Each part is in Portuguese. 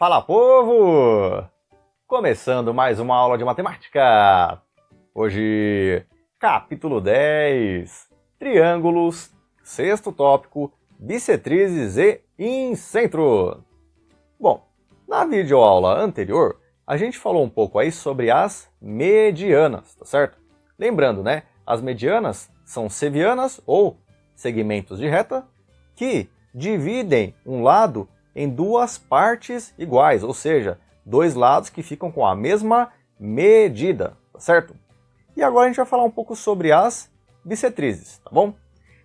Fala, povo! Começando mais uma aula de matemática. Hoje, capítulo 10, triângulos, sexto tópico, bissetrizes e incentro. Bom, na videoaula anterior, a gente falou um pouco aí sobre as medianas, tá certo? Lembrando, né? As medianas são sevianas ou segmentos de reta que dividem um lado em duas partes iguais, ou seja, dois lados que ficam com a mesma medida, tá certo? E agora a gente vai falar um pouco sobre as bissetrizes, tá bom?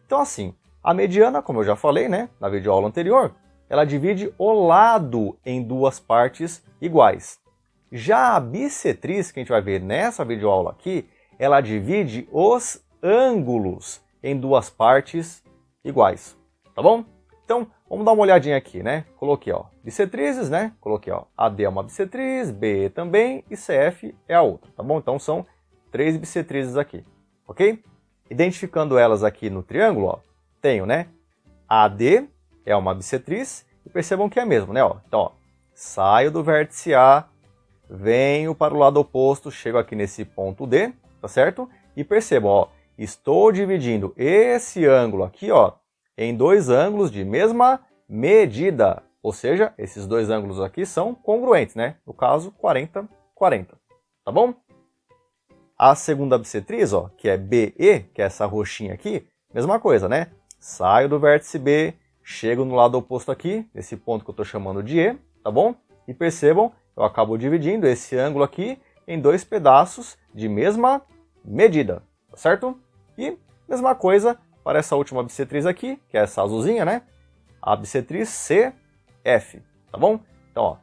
Então assim, a mediana, como eu já falei, né, na videoaula anterior, ela divide o lado em duas partes iguais. Já a bissetriz, que a gente vai ver nessa videoaula aqui, ela divide os ângulos em duas partes iguais, tá bom? Então, vamos dar uma olhadinha aqui, né? Coloquei, ó, bissetrizes, né? Coloquei, ó, AD é uma bissetriz, BE também e CF é a outra, tá bom? Então, são três bissetrizes aqui, ok? Identificando elas aqui no triângulo, ó, tenho, né? AD é uma bissetriz e percebam que é mesmo, né? Ó, então, ó, saio do vértice A, venho para o lado oposto, chego aqui nesse ponto D, tá certo? E percebam, ó, estou dividindo esse ângulo aqui, ó, em dois ângulos de mesma medida, ou seja, esses dois ângulos aqui são congruentes, né? No caso, 40, 40, tá bom? A segunda bissetriz, ó, que é BE, que é essa roxinha aqui, mesma coisa, né? Saio do vértice B, chego no lado oposto aqui, nesse ponto que eu estou chamando de E, tá bom? E percebam, eu acabo dividindo esse ângulo aqui em dois pedaços de mesma medida, tá certo? E mesma coisa para essa última bissetriz aqui, que é essa azulzinha, né? A bissetriz CF, tá bom? Então, ó,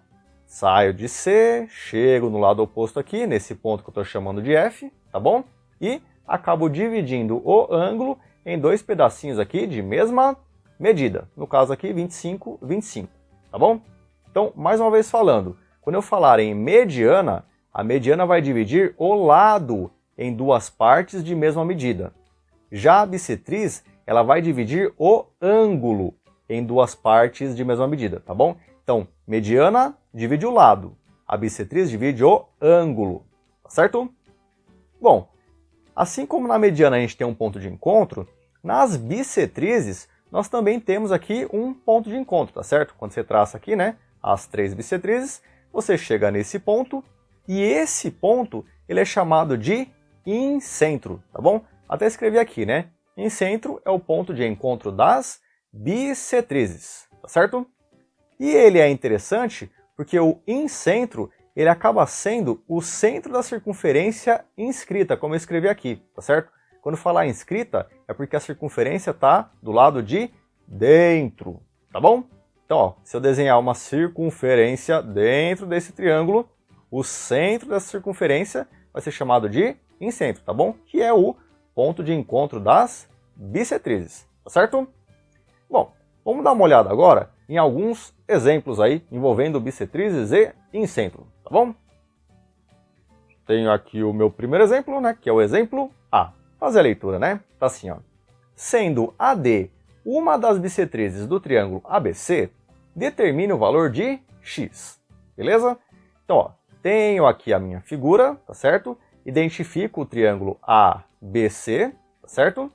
saio de C, chego no lado oposto aqui, nesse ponto que eu estou chamando de F, tá bom? E acabo dividindo o ângulo em dois pedacinhos aqui de mesma medida. No caso aqui, 25, 25, tá bom? Então, mais uma vez falando, quando eu falar em mediana, a mediana vai dividir o lado em duas partes de mesma medida. Já a bissetriz, ela vai dividir o ângulo em duas partes de mesma medida, tá bom? Então, mediana divide o lado, a bissetriz divide o ângulo, tá certo? Bom, assim como na mediana a gente tem um ponto de encontro, nas bissetrizes nós também temos aqui um ponto de encontro, tá certo? Quando você traça aqui, né, as três bissetrizes, você chega nesse ponto e esse ponto ele é chamado de incentro, tá bom? Até escrevi aqui, né? Incentro é o ponto de encontro das bissetrizes, tá certo? E ele é interessante porque o incentro ele acaba sendo o centro da circunferência inscrita, como eu escrevi aqui, tá certo? Quando falar inscrita é porque a circunferência está do lado de dentro, tá bom? Então, ó, se eu desenhar uma circunferência dentro desse triângulo, o centro dessa circunferência vai ser chamado de incentro, tá bom? Que é o ponto de encontro das bissetrizes, tá certo? Bom, vamos dar uma olhada agora em alguns exemplos aí envolvendo bissetrizes e incentro, tá bom? Tenho aqui o meu primeiro exemplo, né, que é o exemplo A. Fazer a leitura, né? Tá assim, ó. Sendo AD uma das bissetrizes do triângulo ABC, determine o valor de x, beleza? Então, ó, tenho aqui a minha figura, tá certo? Identifico o triângulo ABC, tá certo?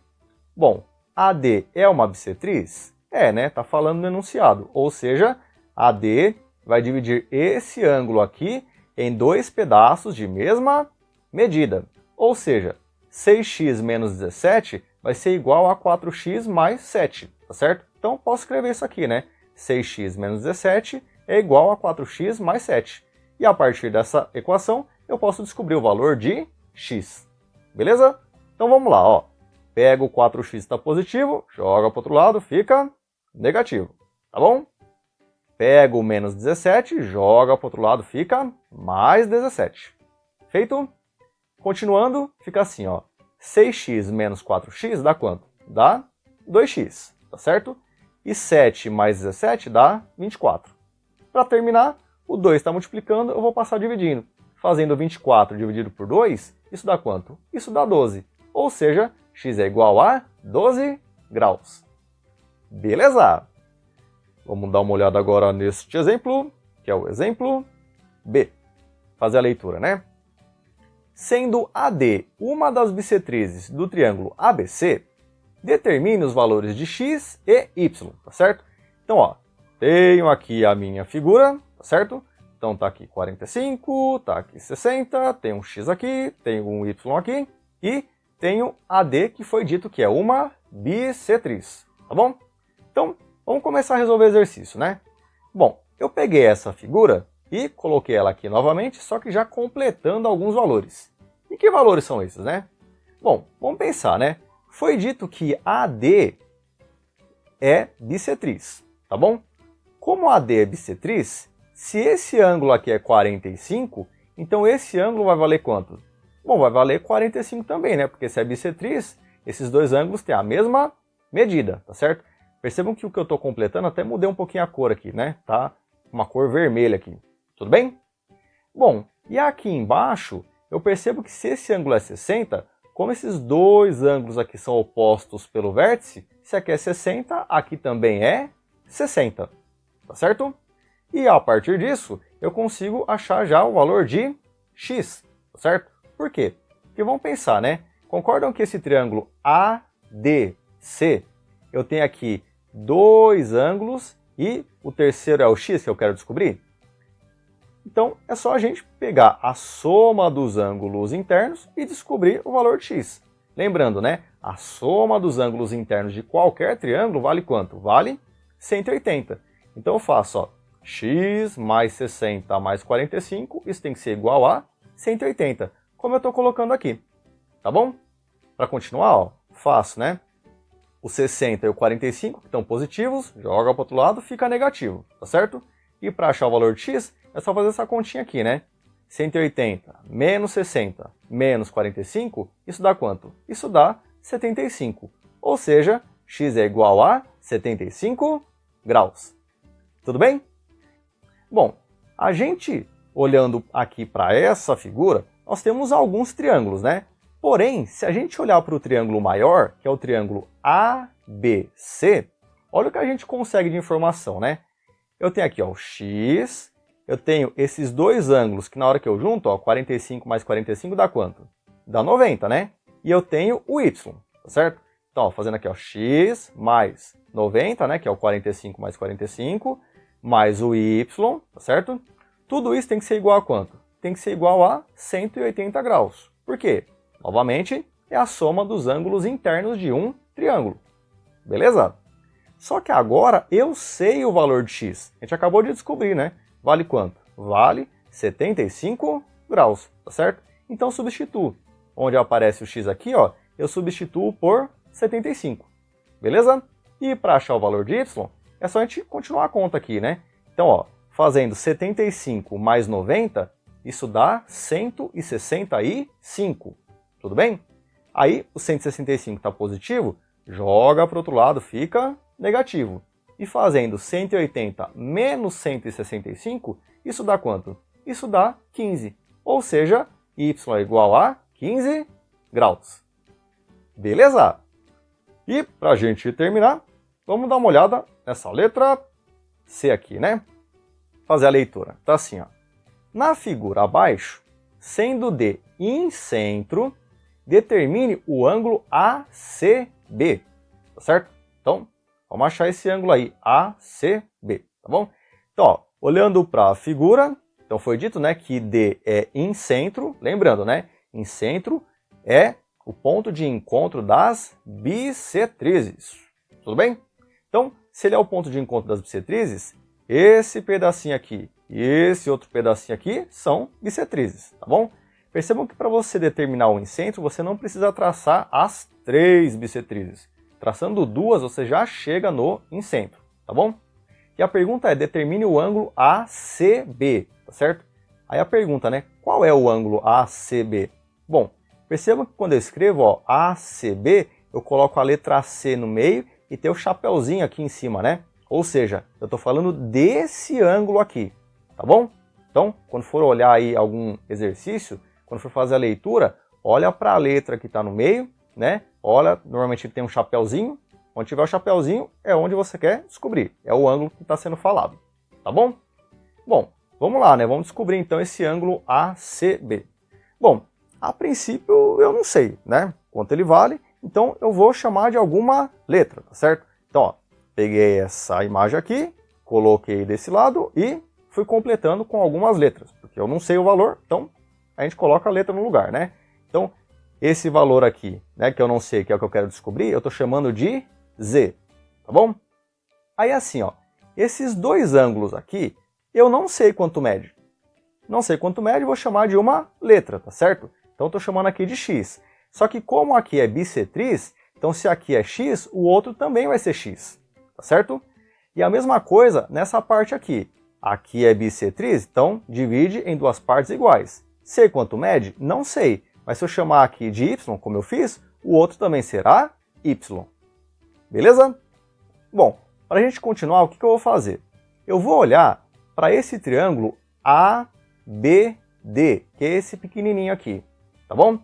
Bom, AD é uma bissetriz? É, né? Tá falando no enunciado. Ou seja, AD vai dividir esse ângulo aqui em dois pedaços de mesma medida. Ou seja, 6x menos 17 vai ser igual a 4x mais 7, tá certo? Então, posso escrever isso aqui, né? 6x menos 17 é igual a 4x mais 7. E a partir dessa equação, eu posso descobrir o valor de x. Beleza? Então vamos lá, ó. Pego o 4x está positivo, joga para o outro lado, fica negativo. Tá bom? Pego o menos 17, joga para o outro lado, fica mais 17. Feito? Continuando, fica assim, ó. 6x menos 4x dá quanto? Dá 2x, tá certo? E 7 mais 17 dá 24. Para terminar, o 2 está multiplicando, eu vou passar dividindo. Fazendo 24 dividido por 2, isso dá quanto? Isso dá 12. Ou seja, x é igual a 12 graus. Beleza? Vamos dar uma olhada agora neste exemplo. que é o exemplo B. Fazer a leitura, né? Sendo AD uma das bissetrizes do triângulo ABC, determine os valores de x e y, tá certo? Então, ó, tenho aqui a minha figura, tá certo? Então tá aqui 45, tá aqui 60, tem um x aqui, tem um y aqui e tenho AD, que foi dito que é uma bissetriz, tá bom? Então, vamos começar a resolver o exercício, né? Bom, eu peguei essa figura e coloquei ela aqui novamente, só que já completando alguns valores. E que valores são esses, né? Bom, vamos pensar, né? Foi dito que AD é bissetriz, tá bom? Como AD é bissetriz, se esse ângulo aqui é 45, então esse ângulo vai valer quanto? Bom, vai valer 45 também, né? Porque se é bissetriz, esses dois ângulos têm a mesma medida, tá certo? Percebam que o que eu estou completando, até mudei um pouquinho a cor aqui, né? Tá uma cor vermelha aqui, tudo bem? Bom, e aqui embaixo, eu percebo que se esse ângulo é 60, como esses dois ângulos aqui são opostos pelo vértice, se aqui é 60, aqui também é 60, tá certo? E a partir disso, eu consigo achar já o valor de x, tá certo? Por quê? Porque vamos pensar, né? Concordam que esse triângulo ADC, eu tenho aqui dois ângulos e o terceiro é o x que eu quero descobrir? Então, é só a gente pegar a soma dos ângulos internos e descobrir o valor de x. Lembrando, né? A soma dos ângulos internos de qualquer triângulo vale quanto? Vale 180. Então eu faço, ó, x mais 60 mais 45, isso tem que ser igual a 180, como eu estou colocando aqui, tá bom? Para continuar, ó, faço, né? O 60 e o 45, que estão positivos, joga para o outro lado, fica negativo, tá certo? E para achar o valor de x, é só fazer essa continha aqui, né? 180 menos 60 menos 45, isso dá quanto? Isso dá 75. Ou seja, x é igual a 75 graus. Tudo bem? Bom, a gente, olhando aqui para essa figura, nós temos alguns triângulos, né? Porém, se a gente olhar para o triângulo maior, que é o triângulo ABC, olha o que a gente consegue de informação, né? Eu tenho aqui, ó, o x, eu tenho esses dois ângulos que na hora que eu junto, ó, 45 mais 45 dá quanto? Dá 90, né? E eu tenho o y, tá certo? Então, ó, fazendo aqui, ó, x mais 90, né, que é o 45 mais 45, mais o y, tá certo? Tudo isso tem que ser igual a quanto? Tem que ser igual a 180 graus. Por quê? Novamente, é a soma dos ângulos internos de um triângulo. Beleza? Só que agora eu sei o valor de x. A gente acabou de descobrir, né? Vale quanto? Vale 75 graus, tá certo? Então substituo. Onde aparece o x aqui, ó, eu substituo por 75. Beleza? E para achar o valor de y, é só a gente continuar a conta aqui, né? Então, ó, fazendo 75 mais 90, isso dá 165. Tudo bem? Aí o 165 está positivo, joga para o outro lado, fica negativo. E fazendo 180 menos 165, isso dá quanto? Isso dá 15. Ou seja, y é igual a 15 graus. Beleza? E para a gente terminar, vamos dar uma olhada nessa letra C aqui, né? Fazer a leitura. Tá assim, ó. Na figura abaixo, sendo D incentro, determine o ângulo ACB, tá certo? Então, vamos achar esse ângulo aí, ACB, tá bom? Então, ó, olhando para a figura, então foi dito, né, que D é incentro, lembrando, né, incentro é o ponto de encontro das bissetrizes, tudo bem? Então, se ele é o ponto de encontro das bissetrizes, esse pedacinho aqui e esse outro pedacinho aqui são bissetrizes, tá bom? Percebam que para você determinar o incentro, você não precisa traçar as 3 bissetrizes. Traçando 2, você já chega no incentro, tá bom? E a pergunta é, determine o ângulo ACB, tá certo? Aí a pergunta, né, qual é o ângulo ACB? Bom, percebam que quando eu escrevo, ó, ACB, eu coloco a letra C no meio e tem o chapeuzinho aqui em cima, né? Ou seja, eu estou falando desse ângulo aqui, tá bom? Então, quando for olhar aí algum exercício, quando for fazer a leitura, olha para a letra que está no meio, né? Olha, normalmente tem um chapeuzinho. Onde tiver o chapeuzinho é onde você quer descobrir. É o ângulo que está sendo falado, tá bom? Bom, vamos lá, né? Vamos descobrir então esse ângulo ACB. Bom, a princípio eu não sei, né? Quanto ele vale, então eu vou chamar de alguma letra, tá certo? Então, ó, peguei essa imagem aqui, coloquei desse lado e fui completando com algumas letras, porque eu não sei o valor, então a gente coloca a letra no lugar, né? Então, esse valor aqui, né, que eu não sei, que é o que eu quero descobrir, eu estou chamando de Z, tá bom? Aí assim, ó, esses dois ângulos aqui, eu não sei quanto mede. Não sei quanto mede, vou chamar de uma letra, tá certo? Então estou chamando aqui de X. Só que como aqui é bissetriz, então se aqui é X, o outro também vai ser X, tá certo? E a mesma coisa nessa parte aqui. Aqui é bissetriz, então divide em duas partes iguais. Sei quanto mede? Não sei. Mas se eu chamar aqui de Y, como eu fiz, o outro também será Y. Beleza? Bom, para a gente continuar, o que eu vou fazer? Eu vou olhar para esse triângulo ABD, que é esse pequenininho aqui, tá bom?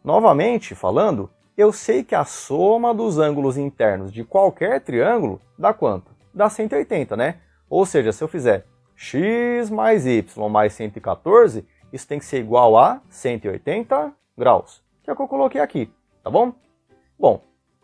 Novamente falando, eu sei que a soma dos ângulos internos de qualquer triângulo dá quanto? Dá 180, né? Ou seja, se eu fizer x mais y mais 114, isso tem que ser igual a 180 graus, que é o que eu coloquei aqui, tá bom? Bom,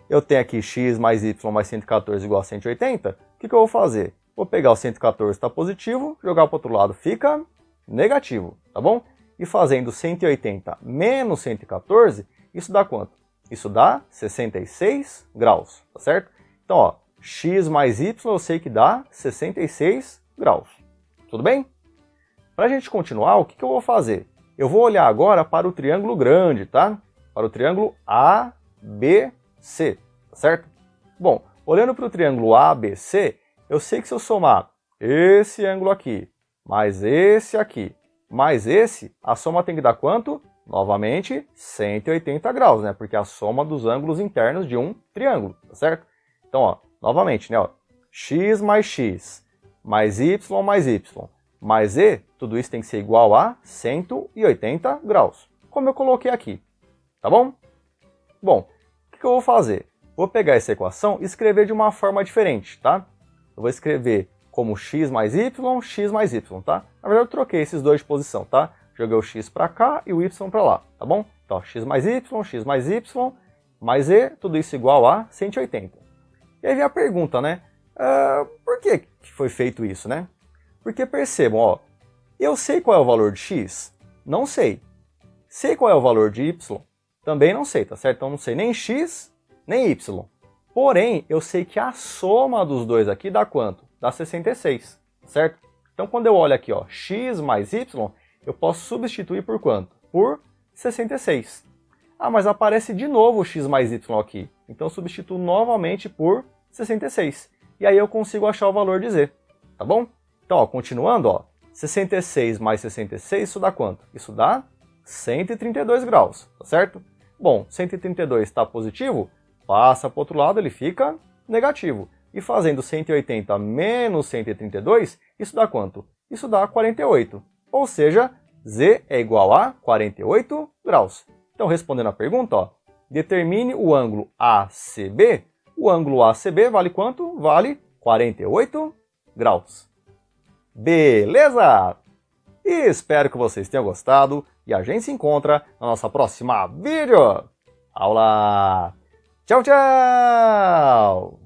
eu tenho aqui x mais y mais 114 igual a 180, o que eu vou fazer? Vou pegar o 114, está positivo, jogar para o outro lado, fica negativo, tá bom? E fazendo 180 menos 114, isso dá quanto? Isso dá 66 graus, tá certo? Então, ó, x mais y eu sei que dá 66 graus. Tudo bem? Para a gente continuar, o que eu vou fazer? Eu vou olhar agora para o triângulo grande, tá? Para o triângulo ABC, tá certo? Bom, olhando para o triângulo ABC, eu sei que se eu somar esse ângulo aqui, mais esse aqui, mais esse, a soma tem que dar quanto? Novamente, 180 graus, né? Porque é a soma dos ângulos internos de um triângulo, tá certo? Então, ó, novamente, né? Ó, x mais y, mais e, tudo isso tem que ser igual a 180 graus, como eu coloquei aqui, tá bom? Bom, o que eu vou fazer? Vou pegar essa equação e escrever de uma forma diferente, tá? Eu vou escrever como x mais y, tá? Na verdade, eu troquei esses dois de posição, tá? Joguei o x para cá e o y para lá, tá bom? Então, x mais y, mais e, tudo isso igual a 180. E aí vem a pergunta, né? Por que foi feito isso, né? Porque percebam, ó, eu sei qual é o valor de x? Não sei. Sei qual é o valor de y? Também não sei, tá certo? Então, não sei nem x, nem y. Porém, eu sei que a soma dos dois aqui dá quanto? Dá 66, certo? Então, quando eu olho aqui, ó, x mais y, eu posso substituir por quanto? Por 66. Ah, mas aparece de novo o x mais y aqui. Então, eu substituo novamente por 66. E aí eu consigo achar o valor de z, tá bom? Então, ó, continuando, ó, 66 mais 66, isso dá quanto? Isso dá 132 graus, tá certo? Bom, 132 está positivo, passa para o outro lado, ele fica negativo. E fazendo 180 menos 132, isso dá quanto? Isso dá 48. Ou seja, z é igual a 48 graus. Então, respondendo a pergunta, ó, determine o ângulo ACB. O ângulo ACB vale quanto? Vale 48 graus. Beleza? E espero que vocês tenham gostado e a gente se encontra na nossa próxima vídeo aula. Tchau, tchau!